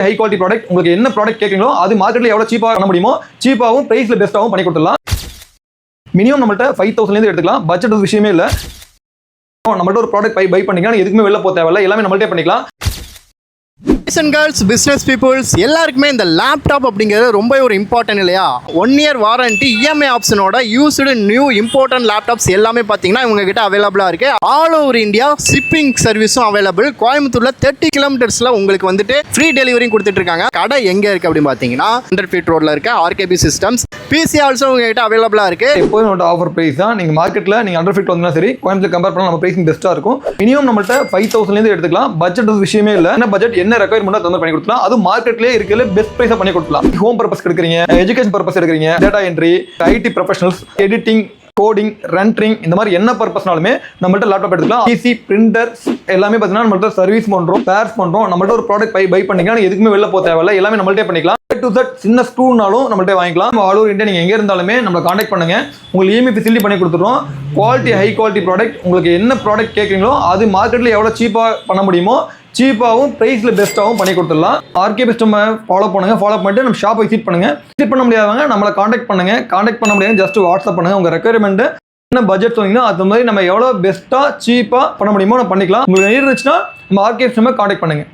High quality product உங்களுக்கு என்ன product கேட்குறீங்களோ அது மார்க்கெட்ல எவ்வளவு சீப்பா பண்ண முடியுமோ சீப்பாவும் பிரைஸ்ல பெஸ்ட்டாவும் பண்ணி கொடுத்துடலாம். மினிமம் நம்மள்ட்ட 5000 இருந்து எடுத்துக்கலாம். பட்ஜெட் விஷயமே இல்ல. நம்மள்ட்ட ஒரு ப்ராடக்ட் பை பண்ணிக்கலாம். எதுக்குமே வெளில போக தேவையில்ல. எல்லாமே நம்மள்ட்டே பண்ணிக்கலாம். கேர்ள்ஸ் பிஸ்னஸ் பீப்புள்ஸ் எல்லாருக்குமே இந்த லேப்டாப் அப்படிங்கிறது ரொம்ப ஒரு இம்பார்ட்டன்ட் இல்லையா? 1 இயர் வாரண்டி இஎம்ஐ ஆப்ஷனோட யூஸ்டு நியூ இம்பார்ட்டன்ட் லேப்டாப்ஸ் எல்லாமே பார்த்தீங்கன்னா இவங்க கிட்ட அவைலபிளாக இருக்கு. ஆல் ஓவர் இந்தியா ஷிப்பிங் சர்வீஸும் அவைலபிள். கோயம்புத்தூர்ல 30 கிலோமீட்டர்ஸ்ல உங்களுக்கு வந்துட்டு ஃப்ரீ டெலிவரியும் கொடுத்துட்டு இருக்காங்க. கடை எங்க இருக்கு அப்படின்னு பார்த்தீங்கன்னா 100 ஃபீட் ரோட்ல இருக்க ஆர்கேபி சிஸ்டம்ஸ். பிசி ஆல்சோ உங்க கிட்ட அவைலபிளாக இருக்கு. எப்போதும் நம்மளோட ஆஃபர் பிரைஸ் தான். நீங்க மார்க்கெட்ல நீங்க 100 ஃபீட் வந்தா சரி, கோயம்புத்தூர் கம்பேர் பண்ணா நம்ம பிரைசிங் பெஸ்ட்டா இருக்கும். மினிமம் நம்மள்ட்ட 5000 இருந்து எடுத்துக்கலாம். பட்ஜெட் விஷயமே இல்ல. என்ன பட்ஜெட் என்ன ரெக்வயர்மென்ட் அந்த மாதிரி பண்ணி கொடுக்கலாம். அது மார்க்கெட்லயே இருக்கல பெஸ்ட் பிரைஸா பண்ணி கொடுக்கலாம். ஹோம் பர்பஸ் எடுக்கிறீங்க, எஜுகேஷன் பர்பஸ் எடுக்கிறீங்க, data entry, ID professionals, editing, coding, rendering, இந்த மாதிரி என்ன பர்பஸ்னாலுமே நம்மள்ட்ட லேப்டாப் எடுத்துக்கலாம். பிசி, பிரிண்டர் எல்லாமே பார்த்தீங்கன்னா நம்மள்ட்ட சர்வீஸ் பண்றோம், பேர்ஸ் பண்றோம். நம்மள்ட்ட ஒரு ப்ராடக்ட் பை பண்ணிக்கலாம். எதுக்குமே வெளில போக தேவையில்ல. எல்லாமே நம்மள்ட்டே பண்ணிக்கலாம். டு செட் சின்ன ஸ்க்ரூனாலும் நம்மள்ட்ட வாங்கிக்கலாம். ஆல் ஓவர் இந்தியா நீங்க எங்க இருந்தாலுமே நம்மளை கான்டாக்ட் பண்ணுங்க. உங்களுக்கு இஎம்ஐ ஃபெசிலிட்டி பண்ணி கொடுத்துறோம். குவாலிட்டி ஹை குவாலிட்டி ப்ராடக்ட் உங்களுக்கு என்ன ப்ராடக்ட் கேட்குறீங்களோ அது மார்க்கெட்ல எவ்வளவு சீப்பா பண்ண முடியுமோ சீப்பாவும் பிரைஸ்ல பெஸ்ட்டாவும் பண்ணி கொடுத்துடலாம். ஆர்கேபி சிஸ்டம் ஃபாலோ பண்ணுங்க. ஃபாலோ பண்ணிட்டு நம்ம ஷாப்பை விசிட் பண்ணுங்க. விசிட் பண்ண முடியாதவங்க நம்மளை கான்டாக்ட் பண்ணுங்க. கான்டாக்ட் பண்ண முடியாது ஜஸ்ட் வாட்ஸ்அப் பண்ணுங்க. உங்க ரெக்யர்மெண்ட் என்ன பட்ஜெட் சொன்னீங்கன்னா அது மாதிரி நம்ம எவ்வளவு பெஸ்ட்டா சீப்பா பண்ண முடியுமோ நம்ம பண்ணிக்கலாம். உங்களுக்கு இருந்துச்சுன்னா நம்ம ஆர்கேபி சிஸ்டம் கான்டாக்ட் பண்ணுங்க.